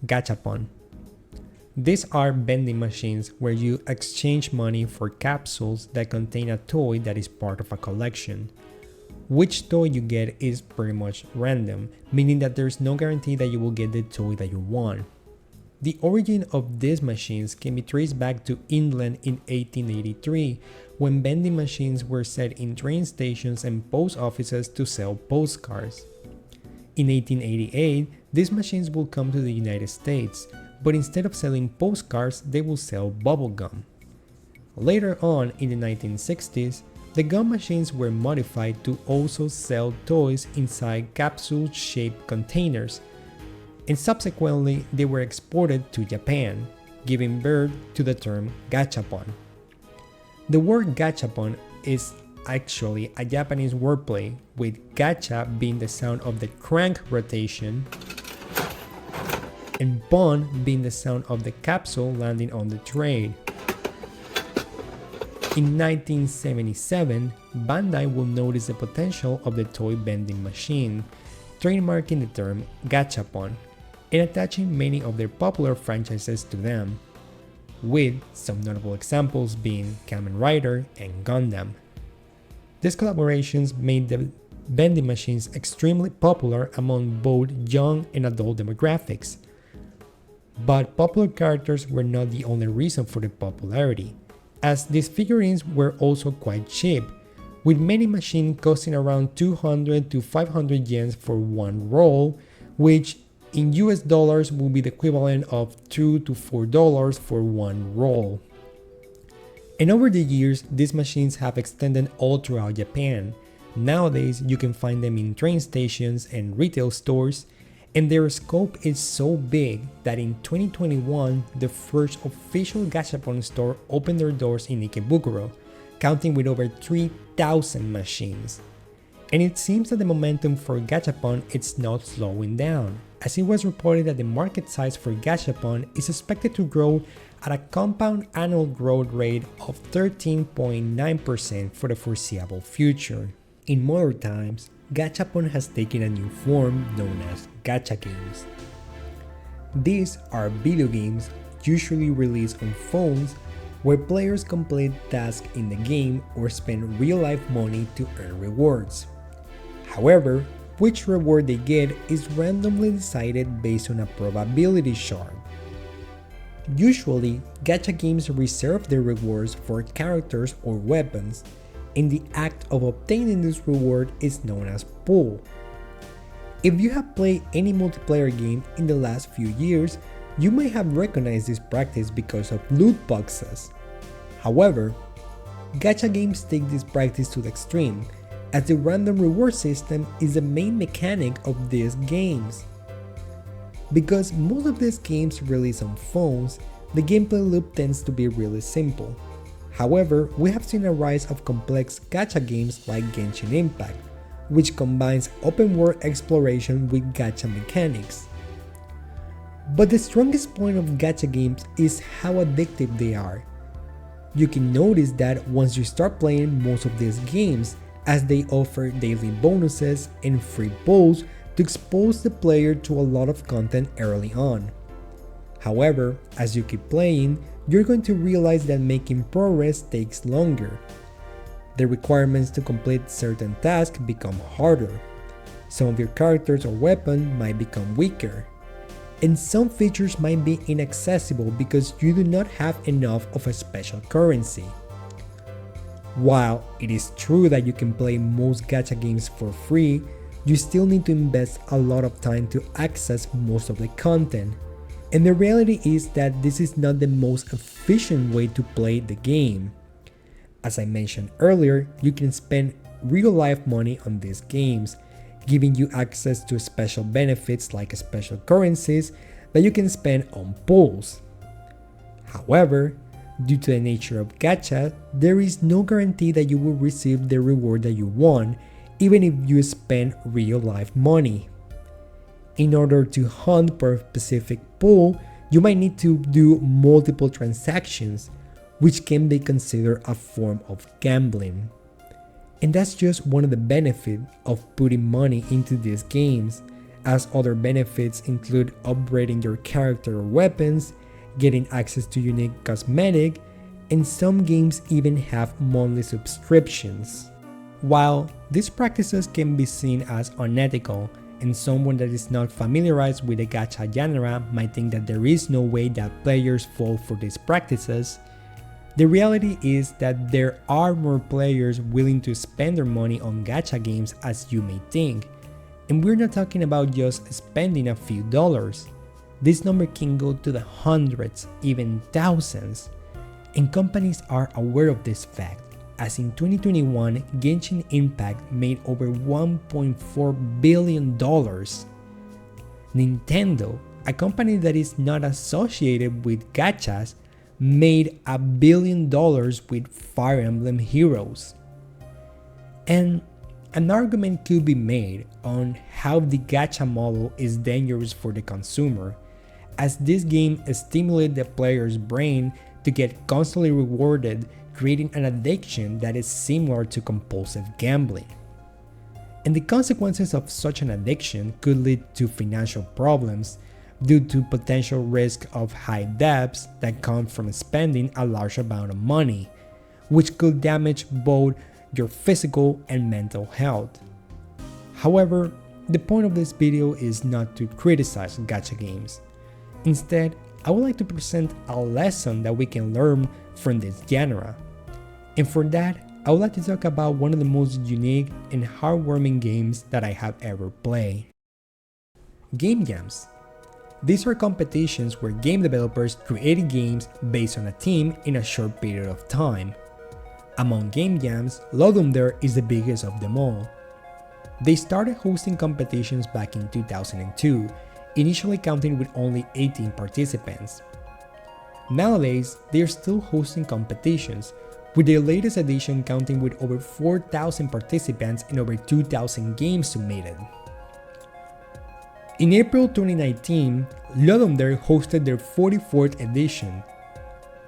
Gachapon. These are vending machines where you exchange money for capsules that contain a toy that is part of a collection. Which toy you get is pretty much random, meaning that there's no guarantee that you will get the toy that you want. The origin of these machines can be traced back to England in 1883, when vending machines were set in train stations and post offices to sell postcards. In 1888, these machines will come to the United States, but instead of selling postcards, they will sell bubble gum. Later on, in the 1960s, the gum machines were modified to also sell toys inside capsule-shaped containers, and subsequently they were exported to Japan, giving birth to the term gachapon. The word gachapon is actually a Japanese wordplay, with gacha being the sound of the crank rotation and pon being the sound of the capsule landing on the tray. In 1977, Bandai will notice the potential of the toy vending machine, trademarking the term gachapon and attaching many of their popular franchises to them, with some notable examples being Kamen Rider and Gundam. These collaborations made the vending machines extremely popular among both young and adult demographics. But popular characters were not the only reason for the popularity, as these figurines were also quite cheap, with many machines costing around 200 to 500 yens for one roll, which in US dollars will be the equivalent of $2 to $4 for one roll. And over the years, these machines have extended all throughout Japan. Nowadays, you can find them in train stations and retail stores, and their scope is so big that in 2021, the first official gachapon store opened their doors in Ikebukuro, counting with over 3,000 machines. And it seems that the momentum for gachapon is not slowing down, as it was reported that the market size for gachapon is expected to grow at a compound annual growth rate of 13.9% for the foreseeable future. In modern times, gachapon has taken a new form known as Gacha Games. These are video games usually released on phones where players complete tasks in the game or spend real-life money to earn rewards. However, which reward they get is randomly decided based on a probability chart. Usually, gacha games reserve their rewards for characters or weapons, and the act of obtaining this reward is known as pull. If you have played any multiplayer game in the last few years, you may have recognized this practice because of loot boxes. However, gacha games take this practice to the extreme, as the random reward system is the main mechanic of these games. Because most of these games release on phones, the gameplay loop tends to be really simple. However, we have seen a rise of complex gacha games like Genshin Impact, which combines open world exploration with gacha mechanics. But the strongest point of gacha games is how addictive they are. You can notice that once you start playing most of these games, as they offer daily bonuses and free pulls to expose the player to a lot of content early on. However, as you keep playing, you're going to realize that making progress takes longer. The requirements to complete certain tasks become harder. Some of your characters or weapons might become weaker. And some features might be inaccessible because you do not have enough of a special currency. While it is true that you can play most gacha games for free, you still need to invest a lot of time to access most of the content. And the reality is that this is not the most efficient way to play the game. As I mentioned earlier, you can spend real-life money on these games, giving you access to special benefits like special currencies that you can spend on pulls. However, due to the nature of gacha, there is no guarantee that you will receive the reward that you want, even if you spend real-life money. In order to hunt for a specific pull, you might need to do multiple transactions, which can be considered a form of gambling. And that's just one of the benefits of putting money into these games, as other benefits include upgrading your character or weapons, getting access to unique cosmetic, and some games even have monthly subscriptions. While these practices can be seen as unethical, and someone that is not familiarized with the gacha genre might think that there is no way that players fall for these practices, the reality is that there are more players willing to spend their money on gacha games as you may think. And we're not talking about just spending a few dollars. This number can go to the hundreds, even thousands. And companies are aware of this fact, as in 2021, Genshin Impact made over $1.4 billion. Nintendo, a company that is not associated with gachas, made $1 billion with Fire Emblem Heroes. And an argument could be made on how the gacha model is dangerous for the consumer, as this game stimulates the player's brain to get constantly rewarded, creating an addiction that is similar to compulsive gambling. And the consequences of such an addiction could lead to financial problems due to potential risk of high debts that come from spending a large amount of money, which could damage both your physical and mental health. However, the point of this video is not to criticize gacha games. Instead, I would like to present a lesson that we can learn from this genre. And for that, I would like to talk about one of the most unique and heartwarming games that I have ever played. Game jams. These are competitions where game developers create games based on a theme in a short period of time. Among game jams, Ludum Dare is the biggest of them all. They started hosting competitions back in 2002, initially counting with only 18 participants. Nowadays, they are still hosting competitions, with their latest edition counting with over 4,000 participants and over 2,000 games submitted. In April 2019, Ludum Dare hosted their 44th edition,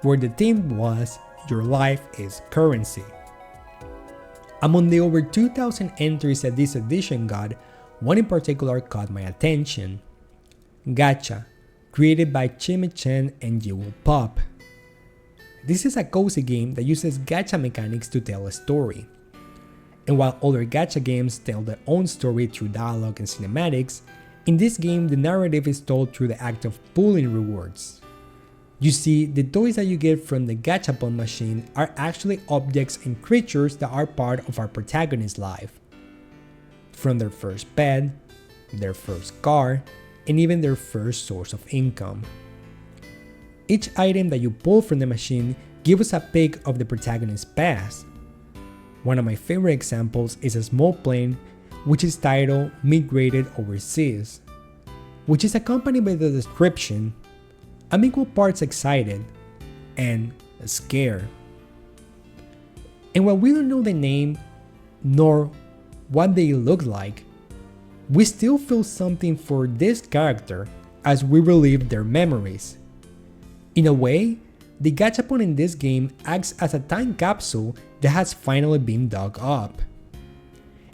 where the theme was Your Life is Currency. Among the over 2,000 entries that this edition got, one in particular caught my attention. Gacha, created by Chime Chen and Jewel Pop. This is a cozy game that uses gacha mechanics to tell a story. And while other gacha games tell their own story through dialogue and cinematics, in this game the narrative is told through the act of pulling rewards. You see, the toys that you get from the gachapon machine are actually objects and creatures that are part of our protagonist's life. From their first pet, their first car, and even their first source of income. Each item that you pull from the machine gives us a peek of the protagonist's past. One of my favorite examples is a small plane which is titled Migrated Overseas, which is accompanied by the description, "I'm equal parts excited and scared." And while we don't know the name nor what they look like, we still feel something for this character as we relive their memories. In a way, the gachapon in this game acts as a time capsule that has finally been dug up.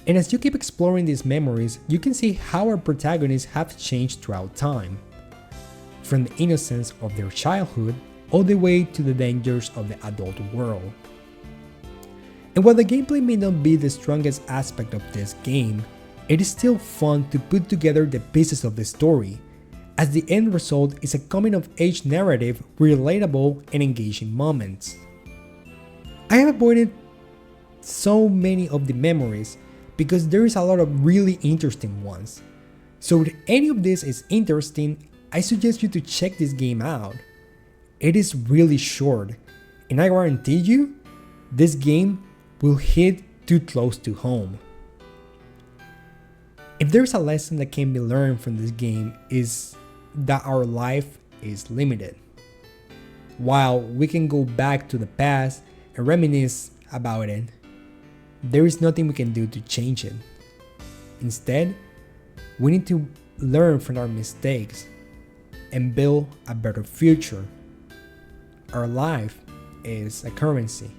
And as you keep exploring these memories, you can see how our protagonists have changed throughout time. From the innocence of their childhood all the way to the dangers of the adult world. And while the gameplay may not be the strongest aspect of this game, it is still fun to put together the pieces of the story, as the end result is a coming-of-age narrative with relatable and engaging moments. I have avoided so many of the memories because there is a lot of really interesting ones. So if any of this is interesting, I suggest you to check this game out. It is really short, and I guarantee you, this game will hit too close to home. If there's a lesson that can be learned from this game is that our life is limited. While we can go back to the past and reminisce about it, there is nothing we can do to change it. Instead, we need to learn from our mistakes and build a better future. Our life is a currency,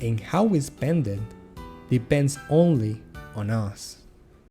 and how we spend it depends only on us.